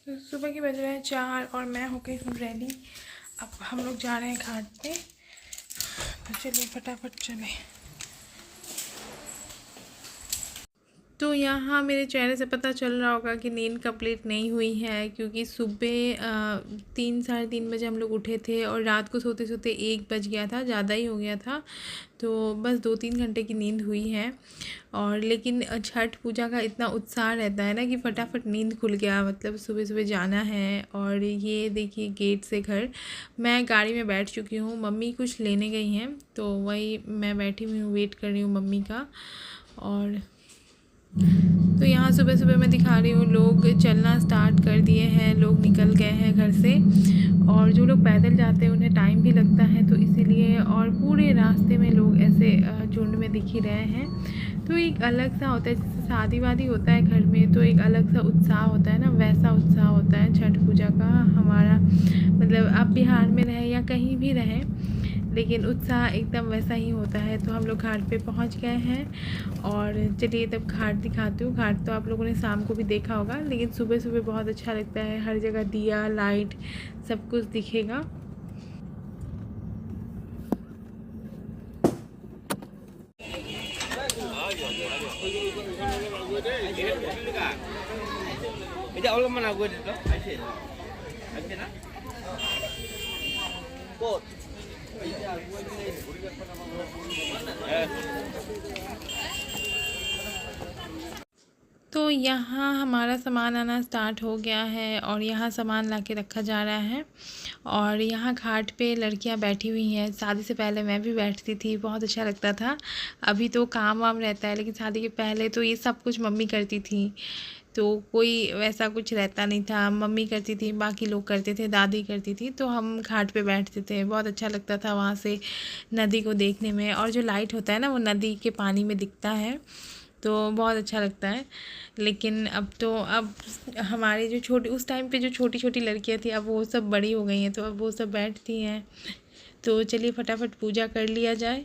तो सुबह के बज रहे हैं 4 और मैं हो गई हूँ रेडी। अब हम लोग जा रहे हैं घाट पे, तो चलिए फटाफट चलें। तो यहाँ मेरे चेहरे से पता चल रहा होगा कि नींद कंप्लीट नहीं हुई है, क्योंकि सुबह 3 साढ़े 3 बजे हम लोग उठे थे और रात को सोते सोते 1 बज गया था, ज़्यादा ही हो गया था। तो बस 2-3 घंटे की नींद हुई है। और लेकिन छठ पूजा का इतना उत्साह रहता है ना कि फटाफट नींद खुल गया, मतलब सुबह सुबह जाना है। और ये देखिए गेट से घर, मैं गाड़ी में बैठ चुकी हूँ, मम्मी कुछ लेने गई हैं, तो वही मैं बैठी हुई हूँ, वेट कर रही हूँ मम्मी का। और तो यहाँ सुबह सुबह मैं दिखा रही हूँ, लोग चलना स्टार्ट कर दिए हैं, लोग निकल गए हैं घर से। और जो लोग पैदल जाते हैं उन्हें टाइम भी लगता है, तो इसीलिए और पूरे रास्ते में लोग ऐसे झुंड में दिख ही रहे हैं। तो एक अलग सा होता है, जैसे शादी वादी होता है घर में तो एक अलग सा उत्साह होता है ना, वैसा उत्साह होता है छठ पूजा का हमारा। मतलब आप बिहार में रहें या कहीं भी रहें, लेकिन उत्साह एकदम वैसा ही होता है। तो हम लोग घाट पे पहुंच गए हैं और चलिए तब घाट दिखाती हूँ। घाट तो आप लोगों ने शाम को भी देखा होगा, लेकिन सुबह सुबह बहुत अच्छा लगता है, हर जगह दिया लाइट सब कुछ दिखेगा। तो यहाँ हमारा सामान आना स्टार्ट हो गया है और यहाँ सामान लाके रखा जा रहा है। और यहाँ घाट पे लड़कियाँ बैठी हुई हैं, शादी से पहले मैं भी बैठती थी, बहुत अच्छा लगता था। अभी तो काम वाम रहता है, लेकिन शादी के पहले तो ये सब कुछ मम्मी करती थी, तो कोई वैसा कुछ रहता नहीं था। मम्मी करती थी, बाकी लोग करते थे, दादी करती थी, तो हम घाट पे बैठते थे। बहुत अच्छा लगता था वहाँ से नदी को देखने में, और जो लाइट होता है ना वो नदी के पानी में दिखता है, तो बहुत अच्छा लगता है। लेकिन अब हमारी जो छोटी, उस टाइम पे जो छोटी छोटी लड़कियां थी, अब वो सब बड़ी हो गई हैं, तो अब वो सब बैठती हैं। तो चलिए फटाफट पूजा कर लिया जाए।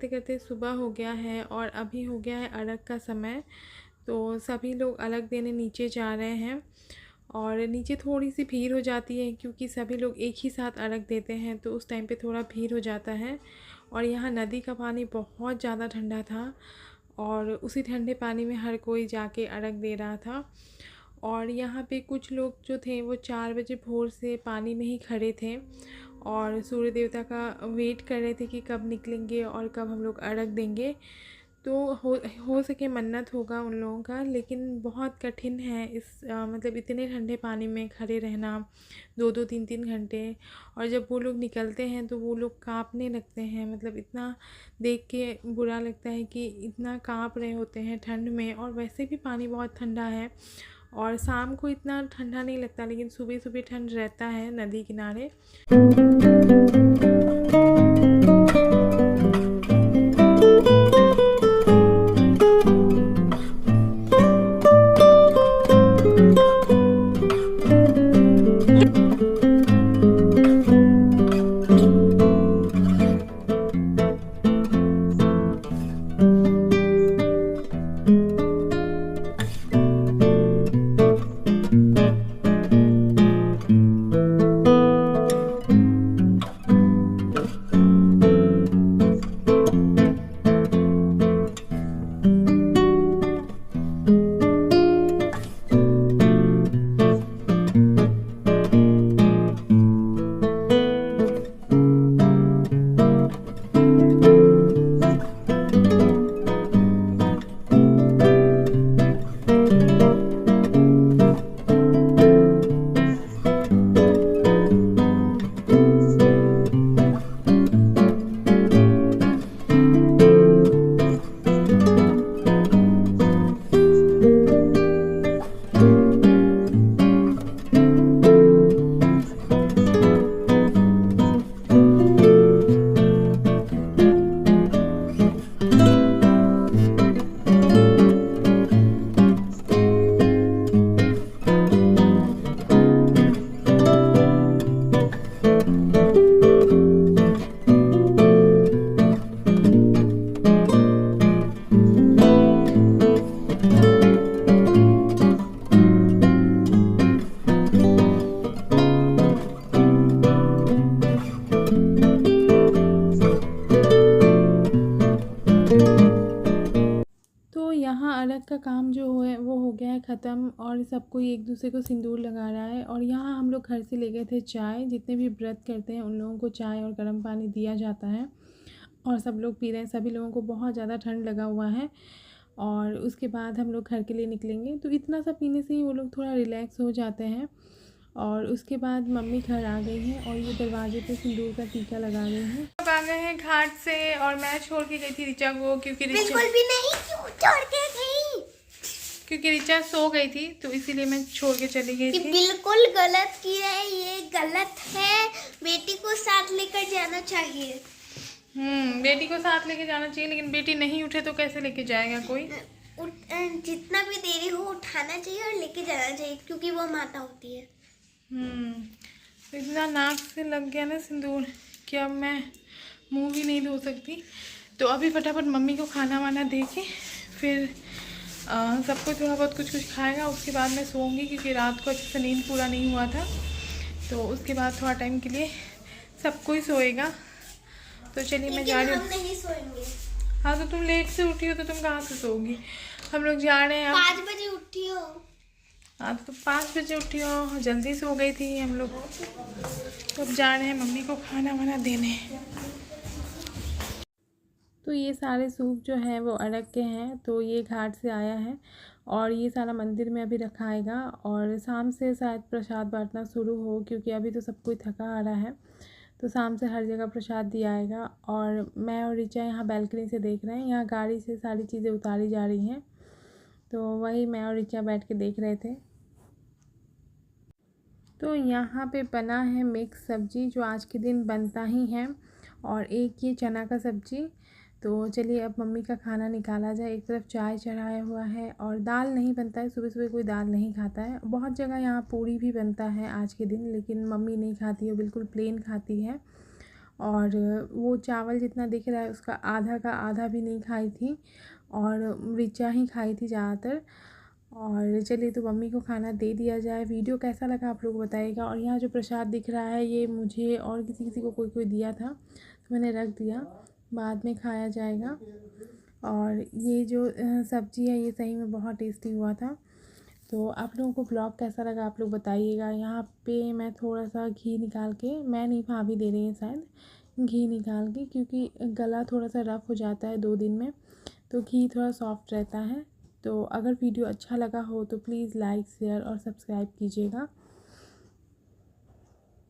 करते करते सुबह हो गया है और अभी हो गया है अर्घ का समय। तो सभी लोग अर्घ देने नीचे जा रहे हैं और नीचे थोड़ी सी भीड़ हो जाती है क्योंकि सभी लोग एक ही साथ अर्घ देते हैं, तो उस टाइम पे थोड़ा भीड़ हो जाता है। और यहाँ नदी का पानी बहुत ज़्यादा ठंडा था और उसी ठंडे पानी में हर कोई जाके अर्घ दे रहा था। और यहाँ पे कुछ लोग जो थे वो 4 बजे भोर से पानी में ही खड़े थे और सूर्य देवता का वेट कर रहे थे कि कब निकलेंगे और कब हम लोग अर्घ देंगे। तो हो सके मन्नत होगा उन लोगों का, लेकिन बहुत कठिन है मतलब इतने ठंडे पानी में खड़े रहना 2-2 3-3 घंटे। और जब वो लोग निकलते हैं तो वो लोग काँपने लगते हैं, मतलब इतना देख के बुरा लगता है कि इतना काँप रहे होते हैं ठंड में। और वैसे भी पानी बहुत ठंडा है और शाम को इतना ठंडा नहीं लगता, लेकिन सुबह सुबह ठंड रहता है नदी किनारे। अर्घ का काम जो है वो हो गया है ख़त्म और सब कोई एक दूसरे को सिंदूर लगा रहा है। और यहाँ हम लोग घर से ले गए थे चाय। जितने भी व्रत करते हैं उन लोगों को चाय और गर्म पानी दिया जाता है और सब लोग पी रहे हैं। सभी लोगों को बहुत ज़्यादा ठंड लगा हुआ है और उसके बाद हम लोग घर के लिए निकलेंगे। तो इतना सा पीने से ही वो लोग थोड़ा रिलैक्स हो जाते हैं। और उसके बाद मम्मी घर आ गई हैं और ये दरवाजे पे सिंदूर का टीका लगा गई हैं। अब आ गए हैं घाट से और मैं छोड़ के गई थी ऋचा को, क्योंकि बिल्कुल भी नहीं, क्यों छोड़ के गई? क्योंकि ऋचा सो गई थी तो इसीलिए मैं छोड़ के चली गई थी। बिल्कुल गलत किया है, ये गलत है। बेटी को साथ लेकर जाना चाहिए। बेटी को साथ लेके जाना चाहिए, लेकिन बेटी नहीं उठे तो कैसे लेके जाएगा कोई। जितना भी देरी हो उठाना चाहिए और लेके जाना चाहिए, क्योंकि वो माता होती है। तो इतना नाक से लग गया ना सिंदूर कि अब मैं मुंह भी नहीं धो सकती। तो अभी फटाफट मम्मी को खाना वाना दे के फिर सबको थोड़ा बहुत कुछ कुछ खाएगा। उसके बाद मैं सोऊंगी, क्योंकि रात को अच्छे से नींद पूरा नहीं हुआ था। तो उसके बाद थोड़ा टाइम के लिए सब कोई सोएगा। तो चलिए मैं जा रही हूँ। नहीं सोएंगे। हाँ तो तुम लेट से उठी हो तो तुम कहाँ से सोओगी। हम लोग जा रहे हैं। 5 बजे उठी हो। हाँ तो 5 बजे उठी हो, जल्दी सो गई थी हम लोग। तो अब जा रहे हैं मम्मी को खाना वाना देने। तो ये सारे सूप जो हैं वो अर्घ के हैं, तो ये घाट से आया है और ये सारा मंदिर में अभी रखाएगा। और शाम से शायद प्रसाद बांटना शुरू हो, क्योंकि अभी तो सब कोई थका आ रहा है। तो शाम से हर जगह प्रसाद दिया आएगा। और मैं और ऋचा यहाँ बैल्कनी से देख रहे हैं, यहाँ गाड़ी से सारी चीज़ें उतारी जा रही हैं। तो वही मैं और ऋचा बैठ के देख रहे थे। तो यहाँ पे बना है मिक्स सब्ज़ी, जो आज के दिन बनता ही है, और एक ये चना का सब्ज़ी। तो चलिए अब मम्मी का खाना निकाला जाए। एक तरफ चाय चढ़ाया हुआ है और दाल नहीं बनता है, सुबह सुबह कोई दाल नहीं खाता है। बहुत जगह यहाँ पूरी भी बनता है आज के दिन, लेकिन मम्मी नहीं खाती है, बिल्कुल प्लेन खाती है। और वो चावल जितना दिख रहा है उसका आधा का आधा भी नहीं खाई थी और ऋचा ही खाई थी ज़्यादातर। और चलिए तो मम्मी को खाना दे दिया जाए। वीडियो कैसा लगा आप लोग बताइएगा। और यहाँ जो प्रसाद दिख रहा है ये मुझे और किसी किसी को कोई कोई दिया था, तो मैंने रख दिया, बाद में खाया जाएगा। और ये जो सब्ज़ी है ये सही में बहुत टेस्टी हुआ था। तो आप लोगों को ब्लॉग कैसा लगा आप लोग बताइएगा। यहाँ पे मैं थोड़ा सा घी निकाल के, मैं नहीं भाभी दे रही है शायद, घी निकाल के, क्योंकि गला थोड़ा सा रफ़ हो जाता है 2 दिन में, तो घी थोड़ा सॉफ्ट रहता है। तो अगर वीडियो अच्छा लगा हो तो प्लीज़ लाइक शेयर और सब्सक्राइब कीजिएगा।